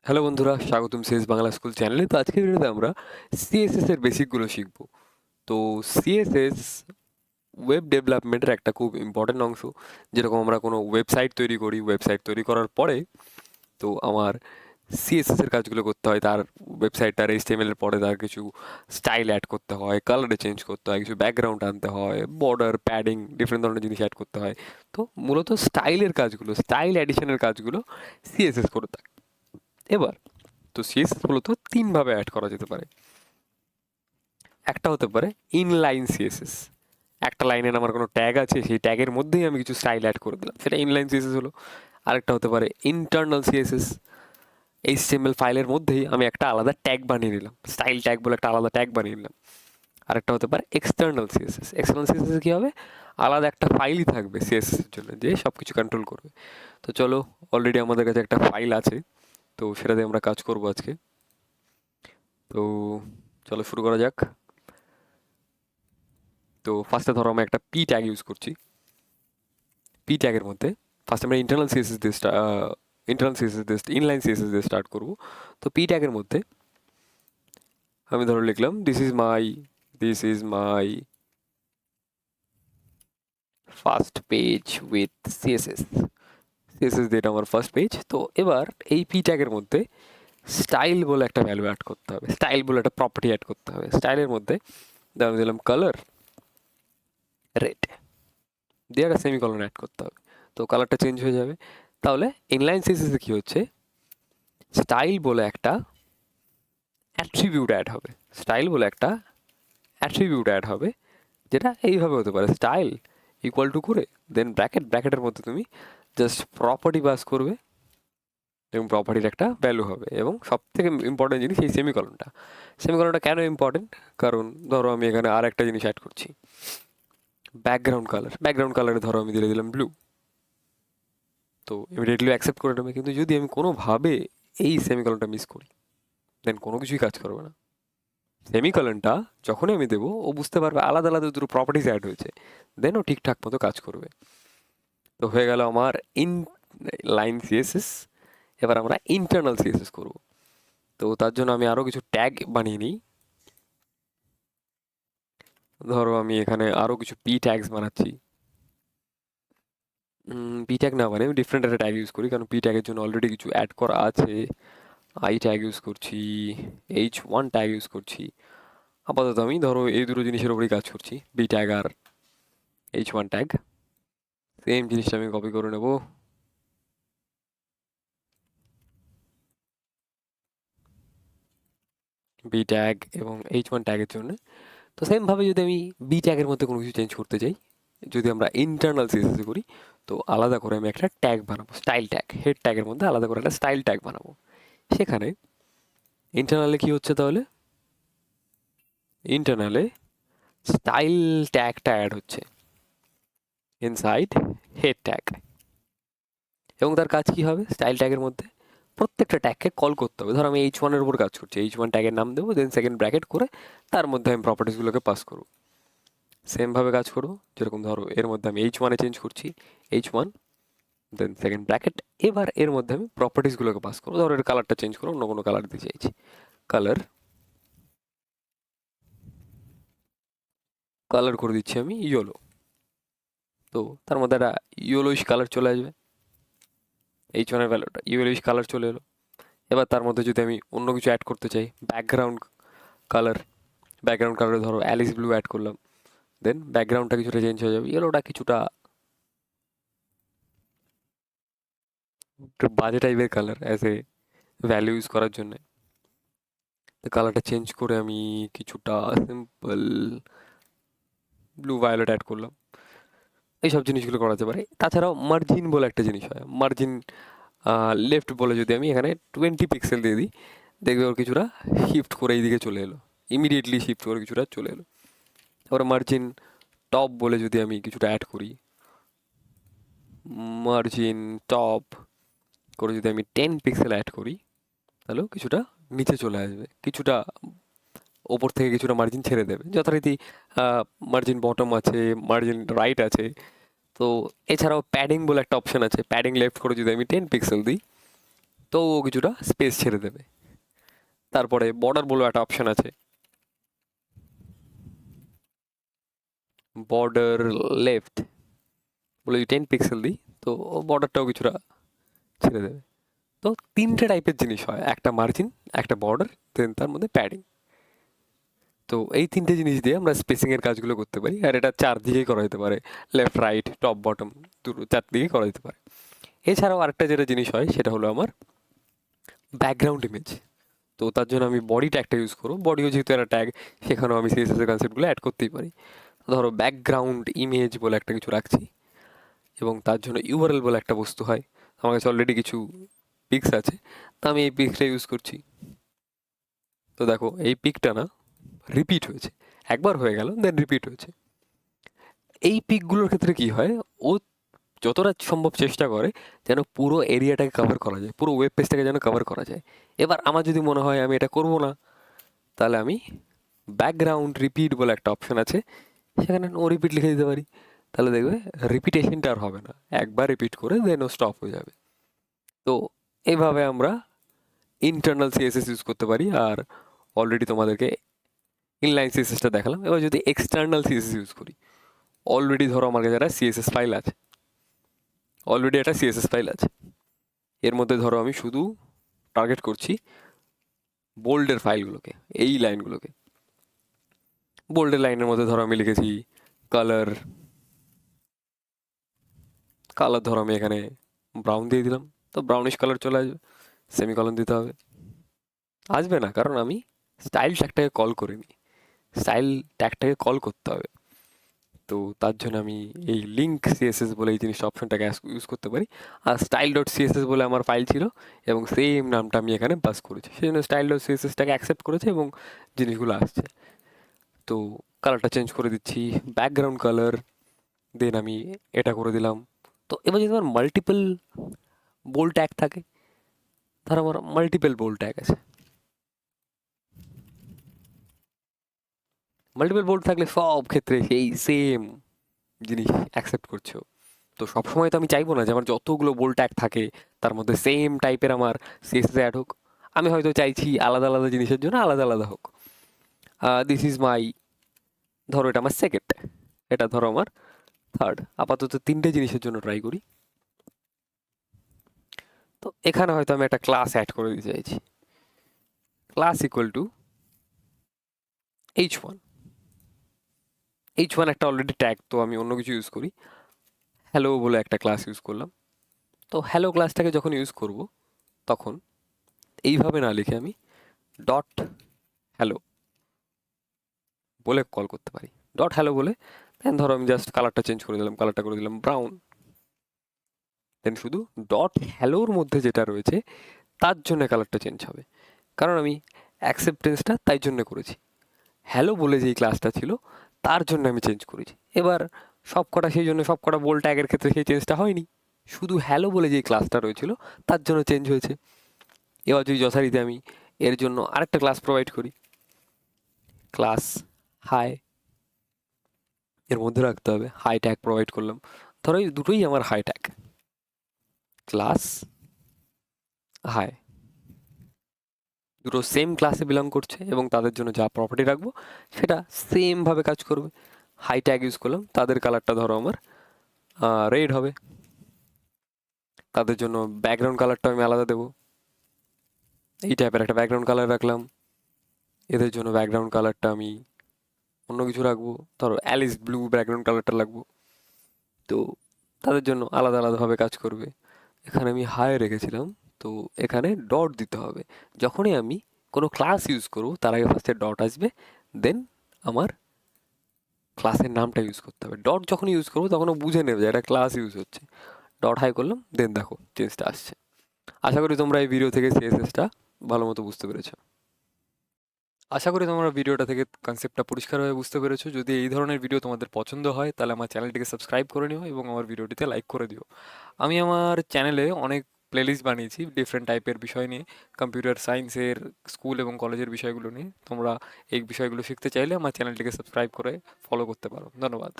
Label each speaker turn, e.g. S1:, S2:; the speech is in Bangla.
S1: হ্যালো বন্ধুরা, স্বাগতম সিএস বাংলা স্কুল চ্যানেলে। তো আজকের ভিডিওতে আমরা সিএসএস এর বেসিকগুলো শিখব। তো সিএসএস ওয়েব ডেভেলপমেন্টের একটা খুব ইম্পর্টেন্ট অংশ। যেরকম আমরা কোনো ওয়েবসাইট তৈরি করি, ওয়েবসাইট তৈরি করার পরে তো আমার সিএসএস এর কাজগুলো করতে হয়। তার ওয়েবসাইটটার এইচটিএমএল এর পরে তার কিছু স্টাইল অ্যাড করতে হয়, কালারে চেঞ্জ করতে হয়, কিছু ব্যাকগ্রাউন্ড আনতে হয়, বর্ডার, প্যাডিং, ডিফারেন্ট ধরনের জিনিস অ্যাড করতে হয়। তো মূলত স্টাইলের কাজগুলো, স্টাইল অ্যাডিশনের কাজগুলো সিএসএস করে থাকে। এবার তো সিএসএস মূলত তিনভাবে অ্যাড করা যেতে পারে। একটা হতে পারে ইনলাইন সিএসএস। একটা লাইনের আমার কোনো ট্যাগ আছে, সেই ট্যাগের মধ্যেই আমি কিছু স্টাইল অ্যাড করে দিলাম, সেটা ইনলাইন সিএসএস হলো। আরেকটা হতে পারে ইন্টারনাল সিএসএস। এইচটিএমএল ফাইলের মধ্যেই আমি একটা আলাদা ট্যাগ বানিয়ে নিলাম, স্টাইল ট্যাগ বলে একটা আলাদা ট্যাগ বানিয়ে নিলাম। আরেকটা হতে পারে এক্সটার্নাল সিএসএস। এক্সটার্নাল সিএসএস কী হবে? আলাদা একটা ফাইলই থাকবে সিএসএস এর জন্য, যে সব কিছু কন্ট্রোল করবে। তো চলো, অলরেডি আমাদের কাছে একটা ফাইল আছে, তো সেটাতে আমরা কাজ করবো আজকে। তো চলো শুরু করা যাক। তো ফার্স্টে ধরো আমরা একটা পি ট্যাগ ইউজ করছি। পি ট্যাগের মধ্যে ফার্স্ট আমরা ইনলাইন সিএসএস দিয়ে স্টার্ট করব। তো পি ট্যাগের মধ্যে আমি ধরো লিখলাম this is my first page with CSS. CSS দিয়ে এটা আমার ফার্স্ট পেজ। তো এবার এই পি ট্যাগের মধ্যে স্টাইল বলে একটা ভ্যালু অ্যাড করতে হবে, স্টাইল বলে একটা প্রপার্টি অ্যাড করতে হবে। স্টাইলের মধ্যে আমি দিলাম কালার রেড, দিয়ে একটা সেমিকলন অ্যাড করতে হবে। তো কালারটা চেঞ্জ হয়ে যাবে। তাহলে ইনলাইন সিএসএসে কী হচ্ছে, স্টাইল বলে একটা অ্যাট্রিবিউট অ্যাড হবে। স্টাইল বলে একটা অ্যাট্রিবিউট অ্যাড হবে, যেটা এইভাবে হতে পারে স্টাইল ইকুয়াল টু করে দেন ব্র্যাকেটের মধ্যে তুমি জাস্ট প্রপার্টি পাস করবে এবং প্রপার্টির একটা ভ্যালু হবে। এবং সব থেকে ইম্পর্টেন্ট জিনিস এই সেমিকলনটা। সেমিকলনটা কেন ইম্পর্টেন্ট? কারণ ধরো আমি এখানে আর একটা জিনিস অ্যাড করছি, ব্যাকগ্রাউন্ড কালারে ধরো আমি দিয়ে দিলাম ব্লু। তো ইমিডিয়েটলি অ্যাকসেপ্ট করে নেবে। কিন্তু যদি আমি কোনোভাবে এই সেমিকলনটা মিস করি, দেন কোনো কিছুই কাজ করবে না। সেমিকলনটা যখনই আমি দেবো, ও বুঝতে পারবে আলাদা আলাদা দুটো প্রপার্টিস অ্যাড হয়েছে, দেন ও ঠিকঠাক মতো কাজ করবে। তো হয়ে গেল আমার ইন লাইন সিএসএস। এবার আমরা ইন্টারনাল সিএসএস করব। তো তার জন্য আমি আরও কিছু ট্যাগ বানিয়ে নিই। ধরো আমি এখানে আরও কিছু পি ট্যাগস বানাচ্ছি। পি ট্যাগ না, মানে আমি ডিফারেন্ট একটা ট্যাগ ইউজ করি, কারণ পি ট্যাগের জন্য অলরেডি কিছু অ্যাড করা আছে। আই ট্যাগ ইউজ করছি, H1 ট্যাগ ইউজ করছি। আপাতত আমি ধরো এই দুটো জিনিসের উপরেই কাজ করছি, বি ট্যাগ আর H1 ট্যাগ। সেম জিনিসটা আমি কপি করে নেব। বি ট্যাগ এবং H1 ট্যাগের জন্য। তো সেমভাবে যদি আমি বি ট্যাগের মধ্যে কোনো কিছু চেঞ্জ করতে চাই, যদি আমরা ইন্টারনাল সিএসএস করি, তো আলাদা করে আমি একটা ট্যাগ বানাবো, স্টাইল ট্যাগ। হেড ট্যাগের মধ্যে আলাদা করে একটা স্টাইল ট্যাগ বানাবো। সেখানে ইন্টারনালে কি হচ্ছে তাহলে? ইন্টারনালে স্টাইল ট্যাগটা অ্যাড হচ্ছে ইনসাইড হেড ট্যাগ। এবং তার কাজ কি হবে? স্টাইল ট্যাগের মধ্যে প্রত্যেকটা ট্যাগকে কল করতে হবে। ধর আমি H1 এর উপর কাজ করছি, H1 ট্যাগের নাম দেবো, দেন সেকেন্ড ব্র্যাকেট করে তার মধ্যে আমি প্রপার্টিসগুলোকে পাস করবো। সেমভাবে কাজ করবো, যেরকম ধরো এর মধ্যে আমি H1 চেঞ্জ করছি, H1 দেন সেকেন্ড ব্র্যাকেট। এবার এর মধ্যে আমি প্রপার্টিসগুলোকে পাস করবো। ধরো এর কালারটা চেঞ্জ করো, অন্য কোনো কালার দিতে চাইছি, কালার কালার করে দিচ্ছি আমি ইয়েলো। তো তার মধ্যে একটা ইয়েলোইশ কালার চলে আসবে, H1 এর ভ্যালুটা ইয়েলোইশ কালার চলে এলো। এবার তার মধ্যে যদি আমি অন্য কিছু অ্যাড করতে চাই, কালার ব্যাকগ্রাউন্ড কালারে ধরো অ্যালিস ব্লু অ্যাড করলাম, দেন ব্যাকগ্রাউন্ডটা কিছুটা চেঞ্জ হয়ে যাবে, ইয়েলোটা কিছুটা একটু বাজে টাইপের colour as a value use করার জন্য। তো কালারটা চেঞ্জ করে আমি কিছুটা সিম্পল ব্লু ভায়োলেট অ্যাড করলাম। এইসব জিনিসগুলো করা যেতে পারে। তাছাড়াও মার্জিন বলে একটা জিনিস হয়, মার্জিন লেফট বলে যদি আমি এখানে 20 পিক্সেল দিয়ে দিই, দেখবে ওর কিছুটা শিফট করে এইদিকে চলে এলো, ইমিডিয়েটলি শিফট করে কিছুটা চলে এলো। তারপরে মার্জিন টপ বলে যদি আমি কিছুটা অ্যাড করি, মার্জিন টপ করে যদি আমি 10 পিক্সেল অ্যাড করি, তাহলেও কিছুটা নিচে চলে আসবে, কিছুটা ওপর থেকে কিছুটা মার্জিন ছেড়ে দেবে। যথারীতি মার্জিন বটম আছে, মার্জিন রাইট আছে। তো এছাড়াও প্যাডিং বলে একটা অপশন আছে, প্যাডিং লেফট করে যদি আমি 10 পিক্সেল দিই, তো ও কিছুটা স্পেস ছেড়ে দেবে। তারপরে বর্ডার বলে একটা অপশন আছে, বর্ডার লেফট বলে 10 পিক্সেল দিই, তো বর্ডারটাও কিছুটা ছেড়ে দেবে। তো তিনটে টাইপের জিনিস হয়, একটা মার্জিন, একটা বর্ডার, দেন তার মধ্যে প্যাডিং। তো এই তিনটে জিনিস দিয়ে আমরা স্পেসিংয়ের কাজগুলো করতে পারি, আর এটা চারদিকেই করা যেতে পারে, লেফট রাইট টপ বটম দুটো চারদিকেই করা যেতে পারে। এছাড়াও আরেকটা যেটা জিনিস হয় সেটা হলো আমার ব্যাকগ্রাউন্ড ইমেজ। তো তার জন্য আমি বডি ট্যাগটা ইউজ করবো, বডিও যেহেতু একটা ট্যাগ, সেখানেও আমি সিএসএস এর কনসেপ্টগুলো অ্যাড করতেই পারি। ধরো ব্যাকগ্রাউন্ড ইমেজ বলে একটা কিছু রাখছি, এবং তার জন্য ইউআরএল বলে একটা বস্তু হয়। আমার কাছে অলরেডি কিছু পিক্স আছে, তো আমি এই পিকটা ইউজ করছি। তো দেখো এই পিকটা না রিপিট হয়েছে, একবার হয়ে গেল দেন রিপিট হয়েছে। এই পিকগুলোর ক্ষেত্রে কি হয়, ও যতটা সম্ভব চেষ্টা করে যেন পুরো এরিয়াটাকে কভার করা যায়, পুরো ওয়েব পেজটাকে যেন কভার করা যায়। এবার আমার যদি মনে হয় আমি এটা করব না, তাহলে আমি ব্যাকগ্রাউন্ড রিপিট বলে একটা অপশন আছে, সেখানে নো রিপিট লিখে দিতে পারি। তাহলে দেখবে রিপিটেশনটা আর হবে না, একবার রিপিট করে দেন ও স্টপ হয়ে যাবে। তো এইভাবে আমরা ইন্টারনাল সিএসএস ইউজ করতে পারি। আর অলরেডি তোমাদেরকে ইনলাইন সিএসএসটা দেখালাম। এবার যদি এক্সটার্নাল সিএসএস ইউজ করি, অলরেডি ধরো আমার কাছে একটা সিএসএস ফাইল আছে, এর মধ্যে ধরো আমি শুধু টার্গেট করছি বোল্ডের ফাইলগুলোকে, এই লাইনগুলোকে। বোল্ডের লাইনের মধ্যে ধরো আমি লিখেছি কালার, ধরো আমি এখানে ব্রাউন দিয়ে দিলাম, তো ব্রাউনিশ কালার চলে আসবে। সেমিকলন দিতে হবে, আসবে না কারণ আমি স্টাইল ট্যাগটাকে কল করিনি, স্টাইল ট্যাগটাকে কল করতে হবে। তো তার জন্য আমি এই লিঙ্ক সিএসএস বলে এই জিনিসটা অপশনটাকে ইউজ করতে পারি। আর স্টাইল ডট সিএসএস বলে আমার ফাইল ছিল, এবং সেম নামটা আমি এখানে পাস করেছি, সেই জন্য স্টাইল ডট সিএসএসটাকে অ্যাকসেপ্ট করেছে এবং জিনিসগুলো আসছে। তো কালারটা চেঞ্জ করে দিচ্ছি, ব্যাকগ্রাউন্ড কালার, দেন আমি এটা করে দিলাম। তো এবার যদি আমার মাল্টিপল বোল্ড ট্যাগ থাকে, ধর আমার মাল্টিপল বোল্ড ট্যাগ আছে, মাল্টিপল বোল্ড থাকলে সব ক্ষেত্রে সেই সেম জিনিস অ্যাকসেপ্ট করছো। তো সবসময় তো আমি চাইবো না যে আমার যতগুলো বোল্ড ট্যাগ থাকে তার মধ্যে সেম টাইপের আমার সিএসএস অ্যাড হোক। আমি হয়তো চাইছি আলাদা আলাদা জিনিসের জন্য আলাদা আলাদা হোক। দিস ইজ মাই, ধরো এটা আমার সেকেন্ড, এটা ধরো আমার থার্ড, আপাতত তিনটে জিনিসের জন্য ট্রাই করি। তো এখানে হয়তো আমি একটা ক্লাস অ্যাড করে দিতে চাইছি, class equal to h1। h1 একটা অলরেডি ট্যাগ, তো আমি অন্য কিছু ইউজ করি, হ্যালো বলে একটা ক্লাস ইউজ করলাম। তো হ্যালো ক্লাসটাকে যখন ইউজ করব, তখন এইভাবে না লিখে আমি ডট হ্যালো বলে কল করতে পারি, ডট হ্যালো বলে। দেন ধরো আমি জাস্ট কালারটা চেঞ্জ করে দিলাম, কালারটা করে দিলাম ব্রাউন। দেন শুধু ডট হ্যালোর মধ্যে যেটা রয়েছে তার জন্য কালারটা চেঞ্জ হবে, কারণ আমি অ্যাকসেপ্টেন্সটা তাই জন্য করেছি, হ্যালো বলে যেই ক্লাসটা ছিল তার জন্য আমি চেঞ্জ করেছি। এবার সবকটা সেই জন্য সবকটা বোল্ড ট্যাগের ক্ষেত্রে সেই চেঞ্জটা হয়নি, শুধু হ্যালো বলে যেই ক্লাসটা রয়েছিল তার জন্য চেঞ্জ হয়েছে। এবার যদি যথারীতি আমি এর জন্য আরেকটা ক্লাস প্রোভাইড করি, ক্লাস হাই, এর মধ্যে রাখতে হবে হাই ট্যাগ প্রোভাইড করলাম। ধরো এই দুটোই আমার হাই ট্যাগ, ক্লাস হাই, দুটো সেম ক্লাসে বিলং করছে এবং তাদের জন্য যা প্রপার্টি রাখবো সেটা সেমভাবে কাজ করবে। হাই ট্যাগ ইউজ করলাম, তাদের কালারটা ধরো আমার রেড হবে, তাদের জন্য ব্যাকগ্রাউন্ড কালারটা আমি আলাদা দেবো, এই টাইপের একটা ব্যাকগ্রাউন্ড কালার রাখলাম। এদের জন্য ব্যাকগ্রাউন্ড কালারটা আমি অন্য কিছু রাখবো, ধরো অ্যালিস ব্লু ব্যাকগ্রাউন্ড কালারটা রাখবো। তো তাদের জন্য আলাদা আলাদাভাবে কাজ করবে। এখানে আমি হাই রেখেছিলাম, তো এখানে ডট দিতে হবে। যখনই আমি কোনো ক্লাস ইউজ করবো তার আগে ফার্স্টে ডট আসবে, দেন আমার ক্লাসের নামটা ইউজ করতে হবে। ডট যখন ইউজ করবো তখনও বুঝে নেবে যে একটা ক্লাস ইউজ হচ্ছে। ডট হাই করলাম, দেন দেখো চেঞ্জটা আসছে। আশা করি তোমরা এই ভিডিও থেকে সিএসএসটা ভালো মতো বুঝতে পেরেছো। আশা করি তোমরা ভিডিওটা থেকে কনসেপ্টটা পরিষ্কারভাবে বুঝতে পেরেছো। যদি এই ধরনের ভিডিও তোমাদের পছন্দ হয় তাহলে আমার চ্যানেলটিকে সাবস্ক্রাইব করে নিও এবং আমার ভিডিওটিতে লাইক করে দিও। আমি আমার চ্যানেলে অনেক প্লেলিস্ট বানিয়েছি ডিফারেন্ট টাইপের বিষয় নিয়ে, কম্পিউটার সায়েন্সের, স্কুল এবং কলেজের বিষয়গুলো নিয়ে। তোমরা এই বিষয়গুলো শিখতে চাইলে আমার চ্যানেলটিকে সাবস্ক্রাইব করে ফলো করতে পারো। ধন্যবাদ।